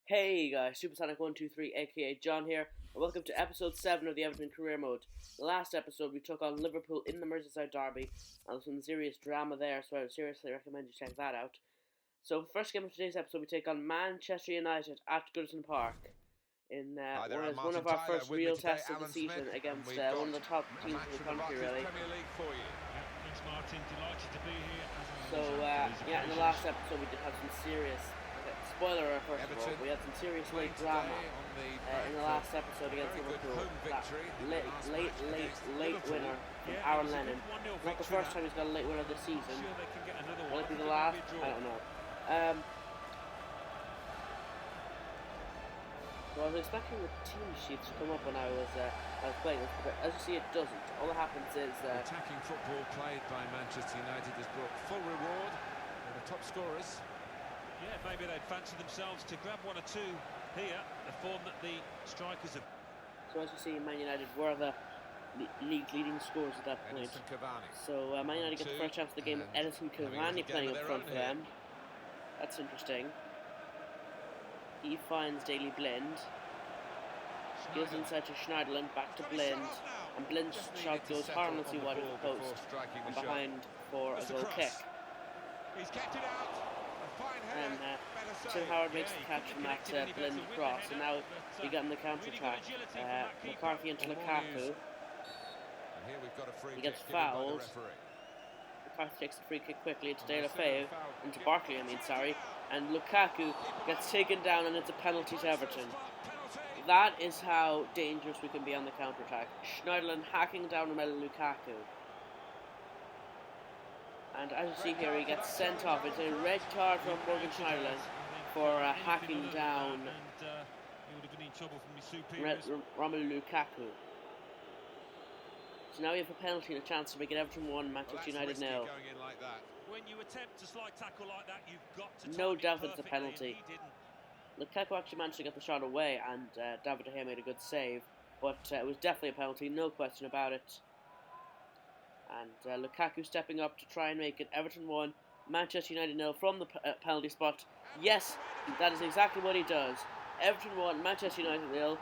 Hey guys, Supersonic123 aka John here, and welcome to episode 7 of the Everton Career Mode. The last episode we took on Liverpool in the Merseyside Derby, and there was some serious drama there, so I would seriously recommend you check that out. So, the first game of today's episode we take on Manchester United at Goodison Park in one of our first real tests of the season against one of the top teams in the country, really. Thanks Martin, delighted to be here. So, in the last episode we did have some serious... Spoiler alert, first of all, we had some serious late drama in the last episode against Liverpool. That late winner from Aaron Lennon. Not the first time he's got a late winner this season. Will it be the last? I don't know. So I was expecting the team sheets to come up when I was playing this, but as you see, it doesn't. All that happens is attacking football played by Manchester United has brought full reward for the top scorers. Yeah, maybe they'd fancy themselves to grab one or two here, the form that the strikers have. So as you see, Man United were the league leading scorers at that point. So Man United get the first chance of the game with Edison Cavani playing up front for them. That's interesting. He finds Daley Blind. Gives inside to Schneiderlin, back to Blind. And Blind's shot goes harmlessly wide of the post and behind for a goal kick. He's kept it out. And Tim Howard makes the catch from that Blind cross, and now we got in the counter-attack. McCarthy into Lukaku. He gets fouled. McCarthy takes the free kick quickly into De La Feu, into Barkley, and Lukaku gets taken down, and it's a penalty to Everton. That is how dangerous we can be on the counter-attack. Schneiderlin hacking down Romelu Lukaku. And as you see here, he gets sent off. It's a red card from Morgan Schneiderlin for hacking down Romelu Lukaku. So now we have a penalty and a chance to make it Everton 1, Manchester United 0. When you attempt a slide tackle like that, you've got to no doubt it's a penalty. Lukaku actually managed to get the shot away, and David De Gea made a good save. But it was definitely a penalty, no question about it. And Lukaku stepping up to try and make it Everton 1, Manchester United 0 from the penalty spot. Yes, that is exactly what he does. Everton 1, Manchester United 0.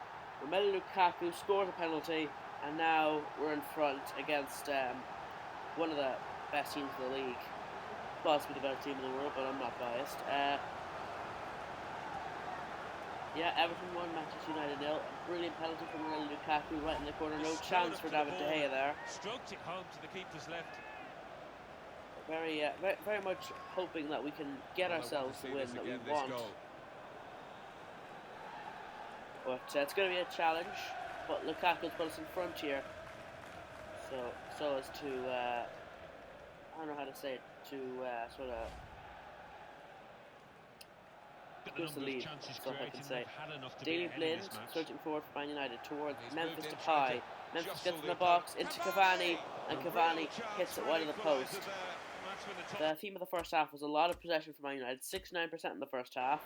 Romelu Lukaku scores a penalty, and now we're in front against one of the best teams in the league. Possibly the best team in the world, but I'm not biased. Everton 1, Manchester United 0. A brilliant penalty from Romelu Lukaku right in the corner. No chance for David De Gea there. Stroked it home to the keeper's left. Very much hoping that we can get ourselves the win that we want. But it's going to be a challenge. But Lukaku's put us in front here. So as to, I don't know how to say it, to sort of... Goes the lead, that's all I can say. Daley Blind searching forward for Man United towards Memphis Depay. Memphis gets in the box into Cavani, and Cavani hits it wide of the post. The theme of the first half was a lot of possession for Man United, 69% in the first half,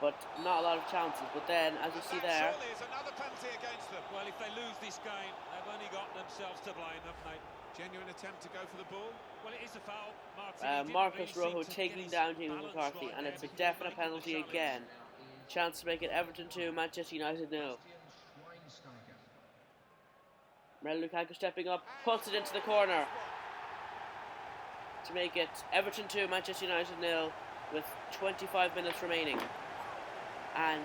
but not a lot of chances. But then, as you see there, another penalty against them. Well, if they lose this game, they've only got themselves to blame, haven't they? Genuine attempt to go for the ball. Well, it is a foul. Marcus Rojo taking down James McCarthy, and it's a definite penalty again. Chance to make it Everton 2, Manchester United 0. Romelu Lukaku stepping up, puts it into the corner to make it Everton 2, Manchester United 0 with 25 minutes remaining. And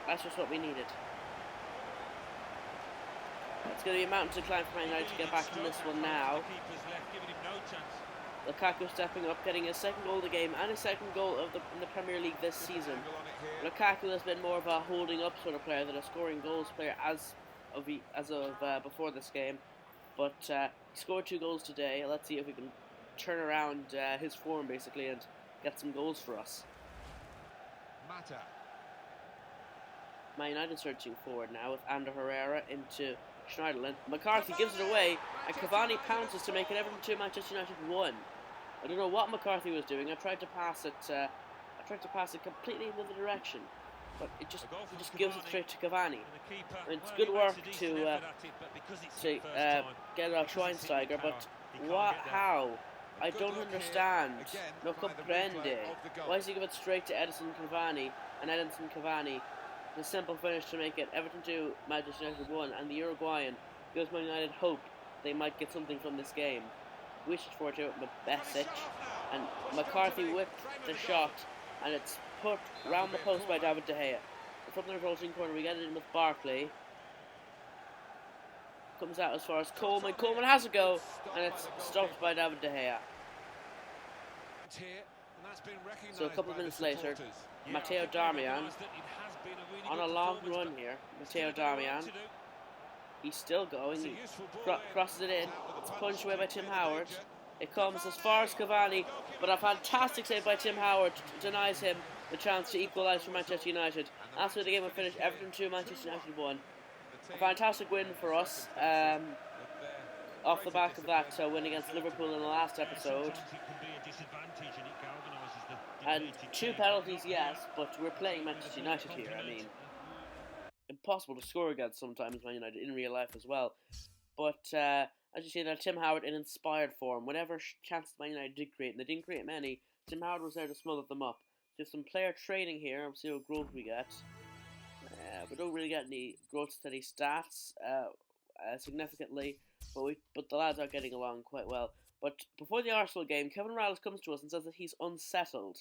that's just what we needed. It's going to be a mountain to climb for Man United to get back from this one now. Lukaku stepping up, getting his second goal of the game and his second goal in the Premier League this season. Lukaku has been more of a holding up sort of player than a scoring goals player as of before this game. But he scored 2 goals today. Let's see if we can turn around his form basically and get some goals for us. Man United searching forward now with Ander Herrera into Schneiderlin. McCarthy gives it away, and Cavani pounces to make it Everton 2, Manchester United 1. I don't know what McCarthy was doing. I tried to pass it completely in the other direction, but he just gives it straight to Cavani. I mean, it's good work to get it off Schweinsteiger, but how? I don't understand. No comprende. Why does he give it straight to Edison Cavani and Edison Cavani? The simple finish to make it Everton 2, Manchester United 1, and the Uruguayan gives Man United hope they might get something from this game. Wished for it with Besic, and McCarthy with the shot, and it's put round the post by David De Gea. From the resulting corner, we get it in with Barkley. Comes out as far as Coleman. Coleman has a go, and it's stopped by David De Gea. So a couple of minutes later, Matteo Darmian on a long run here. Matteo Darmian. He's still going. He crosses it in. It's punched away by Tim Howard. It comes as far as Cavani, but a fantastic save by Tim Howard denies him the chance to equalise for Manchester United. That's where the game will finish. Everton 2, Manchester United 1. A fantastic win for us. Off the back of that win against Liverpool in the last episode. And 2 penalties, yes, but we're playing Manchester United here. I mean, impossible to score against sometimes Man United in real life as well. But as you see there, Tim Howard in inspired form. Whatever chances Man United did create, and they didn't create many, Tim Howard was there to smother them up. There's some player training here. We'll see what growth we get. We don't really get any growth steady stats significantly, but the lads are getting along quite well. But before the Arsenal game, Kevin Morales comes to us and says that he's unsettled.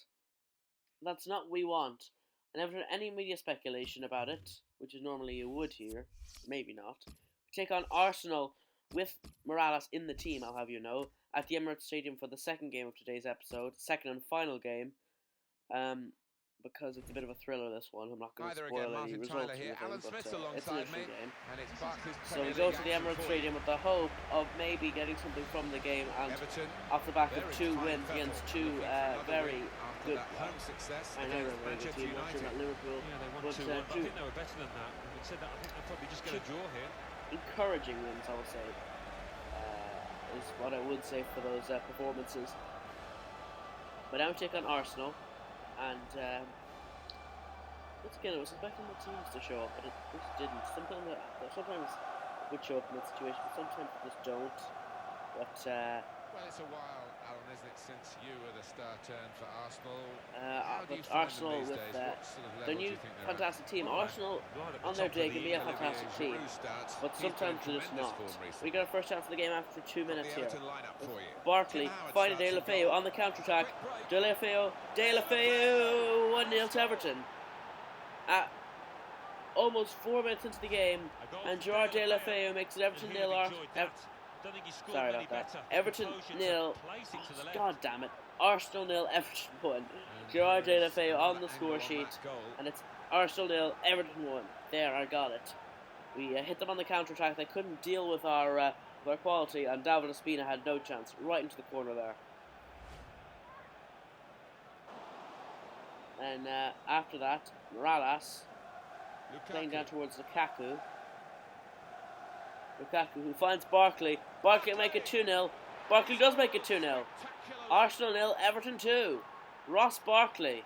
That's not what we want. And after any media speculation about it, which is normally you would hear, maybe not, we take on Arsenal with Morales in the team, I'll have you know, at the Emirates Stadium for the second game of today's episode, second and final game. Because it's a bit of a thriller, this one. I'm not going to spoil any results or anything, but it's an interesting game. So we go to the Emirates Stadium with the hope of maybe getting something from the game, and off the back of 2 wins against 2 very good teams. I know they're a very good team, not sure about Liverpool, but 2 they were better than that. Having said that, I think they'll probably just get a draw here. Encouraging wins, I would say, is what I would say for those performances. But now we take on Arsenal. And once again, I was expecting the teams to show up, but it just didn't. Sometimes it would show up in that situation, but sometimes they just don't. But well, it's a while, Alan, isn't it, since you were the star turn for Arsenal? But Arsenal with their new fantastic team. Arsenal on their day can be a fantastic team, but sometimes they're just not. We got our first chance of the game after 2 minutes here. Barkley finding De La Feu on the counter attack. De La Feu, 1-0 to Everton. Almost 4 minutes into the game, and Gerard De La Feu makes it Everton 0. Sorry about that. Everton 0. God damn it. Arsenal 0, Everton 1. Gerard De La Feu on the score sheet, and it's Arsenal 0, Everton 1. There, I got it. We hit them on the counter attack. They couldn't deal with our quality, and David Ospina had no chance. Right into the corner there. And after that, Morales playing down towards Lukaku. Lukaku, who finds Barkley. Barkley make it 2-0. Barkley does make it 2-0. Arsenal 0, Everton 2. Ross Barkley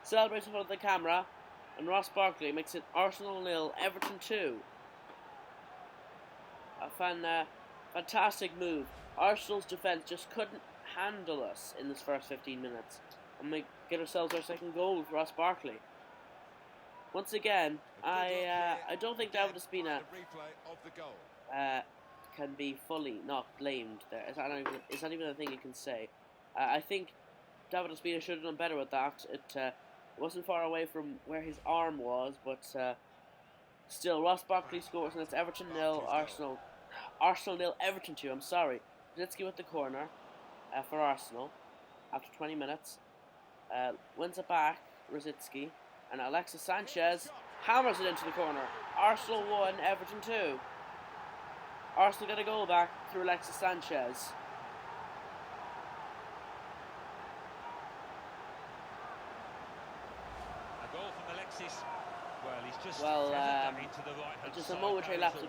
celebrates in front of the camera, and Ross Barkley makes it Arsenal 0, Everton 2. A fantastic move. Arsenal's defence just couldn't handle us in this first 15 minutes, and we get ourselves our second goal with Ross Barkley. Once again, I don't think David Ospina can be fully not blamed there. It's not even a thing you can say. I think David Ospina should have done better with that. It wasn't far away from where his arm was, but still, Ross Barkley scores, and it's Everton 0, Arsenal 0, Everton 2. I'm sorry. Zitsky with the corner for Arsenal after 20 minutes. Wins it back, Rosicki, and Alexis Sanchez hammers it into the corner. Arsenal 1, Everton 2. Arsenal get a goal back through Alexis Sanchez. A goal from Alexis. Well, he's just just a momentary lapse of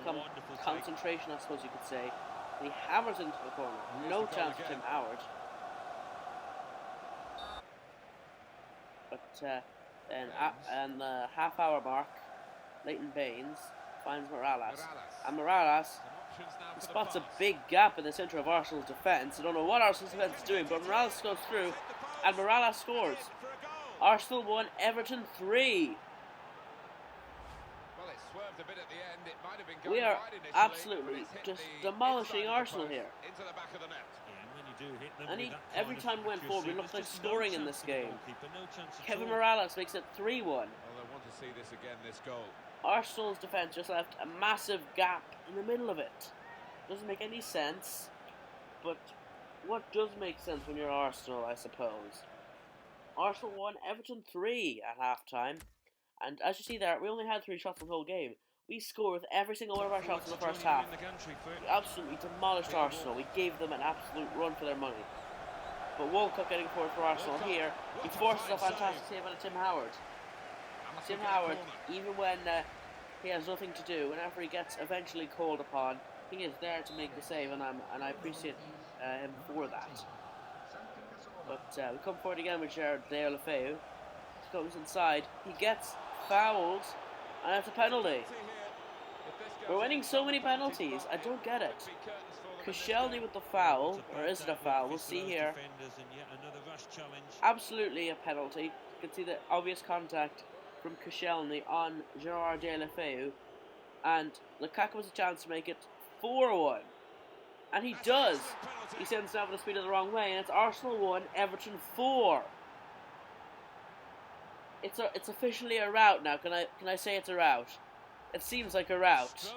concentration, I suppose you could say. And he hammers into the corner. No chance for Tim Howard. But then at the half-hour mark, Leighton Baines finds Morales. And Morales He spots a big gap in the centre of Arsenal's defence. I don't know what Arsenal's defence is doing, but Morales goes through, and Morales scores. Arsenal 1, Everton 3. Well, it swerved a bit at the end. It might have been going We are wide initially, absolutely but it's hit just the demolishing inside of the Arsenal post here. into the back of the net. When you do hit them And with that every kind time of we went forward, we accuracy, looked like there's just scoring no in chance this for the game. goalkeeper, no chance at Kevin all. Morales makes it 3-1. Well, I want to see this again, this goal. Arsenal's defence just left a massive gap in the middle of it. Doesn't make any sense, but what does make sense when you're Arsenal, I suppose. Arsenal 1, Everton 3 at half-time. And as you see there, we only had 3 shots in the whole game. We scored with every single one of our shots in the first half. We absolutely demolished Arsenal. We gave them an absolute run for their money. But Walcott getting forward for Arsenal here. He forces a fantastic save on Tim Howard. Tim Howard, even when he has nothing to do, whenever he gets eventually called upon, he is there to make the save, and I appreciate him for that. But we come forward again with Gerard Deulofeu. He comes inside. He gets fouled, and it's a penalty. We're winning so many penalties. I don't get it. Koscielny with the foul, or is it a foul? We'll see here. Absolutely a penalty. You can see the obvious contact from Koscielny on Gerard Deulofeu, and Lukaku has a chance to make it 4-1, and he does. He sends it over the speed of the wrong way, and it's Arsenal 1, Everton 4. It's officially a rout now. Can I say it's a rout? It seems like a rout.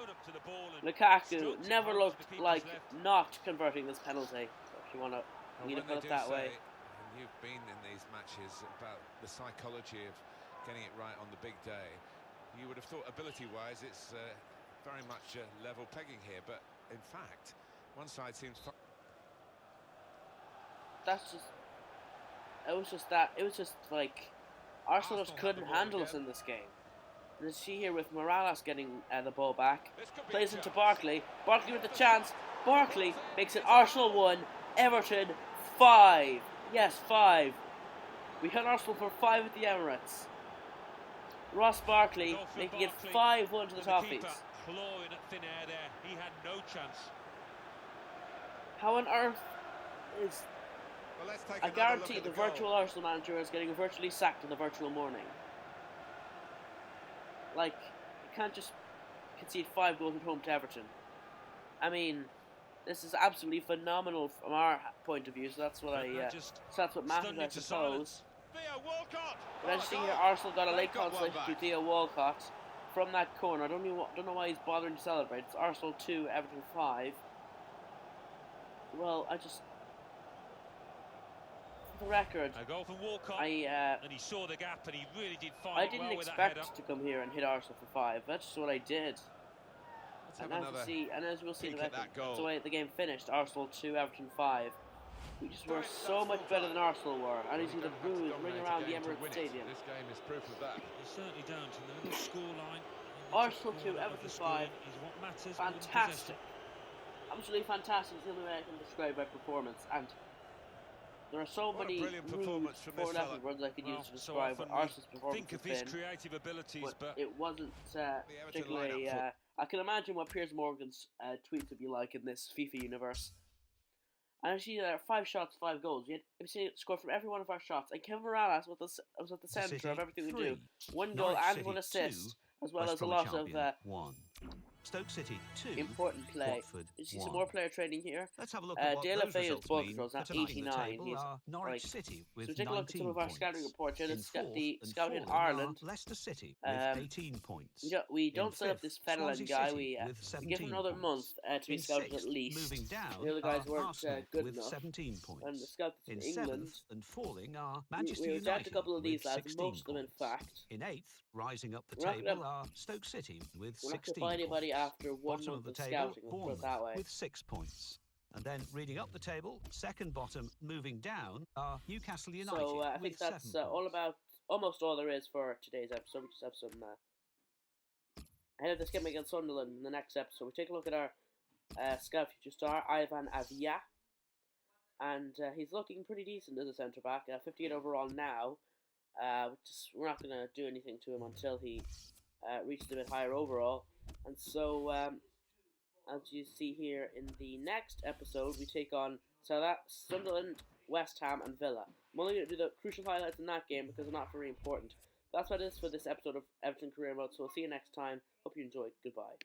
Lukaku never looked like not converting this penalty, if you want to put it that way. And you've been in these matches about the psychology of getting it right on the big day. You would have thought ability-wise it's very much level pegging here, but in fact, one side seems... It was just like Arsenal just couldn't handle us in this game. And you see here with Morales getting the ball back, plays into Barkley. Barkley with the chance. Barkley makes it Arsenal 1, Everton 5. Yes, 5. We hit Arsenal for 5 at the Emirates. Ross Barkley making it 5-1 to the Toffees. Clawing at thin air there. He had no chance. How on earth is... Well, let's take I guarantee the virtual Arsenal manager is getting virtually sacked in the virtual morning. Like, you can't just concede 5 goals at home to Everton. I mean, this is absolutely phenomenal from our point of view, so that's what so that's what matters, I suppose. But as you see here, Arsenal got a late consolation to Theo Walcott from that corner. I don't know why he's bothering to celebrate. It's Arsenal 2, Everton 5. Well, for the record, a goal from Walcott, and he saw the gap, and he really did find I it didn't well with that header. expect to come here and hit Arsenal for 5. That's just what I did. And as we'll see in a minute, that's the way the game finished. Arsenal 2, Everton 5. We just were so much better than Arsenal were. And you see the boos ring around the Emirates Stadium. This game is proof of that. They certainly don't. And the scoreline. Arsenal 2, Everton 5. Fantastic. Absolutely fantastic is the only way I can describe my performance. And there are so many four-letter words I could use to describe what Arsenal's performance think of his creative abilities, but it wasn't particularly... I can imagine what Piers Morgan's tweets would be like in this FIFA universe. And actually, there are 5 shots, 5 goals. We had scored from every one of our shots. And Kevin Morales was at the centre of everything we do. 1 goal and 1 assist, as well as a lot of Stoke City 2, important play. Watford You see 1. some more player training here. Let's have a look at what those Deulofeu is results both mean those at for tonight in the 89. table He's are Norwich like, City with so take a look at some of our 19 scouting points. reports. Here, In the fourth scout in and falling Ireland. are Leicester City with 18 points. We don't set up fifth, this Fenelon Swansea guy. City We with give him 17 another points. month to be In scouted sixth, at least. moving down The other guys are weren't Arsenal good with enough. 17 points. And the scout that's In in England. seventh and falling are Manchester We United a couple of these with lads, 16 most of them in points. fact. In eighth, rising up the We're not table gonna- are Stoke City with We're not 16 going to find anybody points. after 1 Bottom month of the of table, scouting, let's put it Bournemouth that way. with 6 points. And then reading up the table, second bottom moving down are Newcastle United So I with think 7 that's points. almost all there is for today's episode. We just have some ahead of this game against Sunderland in the next episode. We take a look at our scout future star, Ivan Avia, and he's looking pretty decent as a centre back. 58 overall now. We're not going to do anything to him until he reaches a bit higher overall, and so as you see here in the next episode, we take on Sunderland, West Ham, and Villa. I'm only going to do the crucial highlights in that game because they're not very important. That's what it is for this episode of Everton Career Mode, so we'll see you next time. Hope you enjoyed. Goodbye.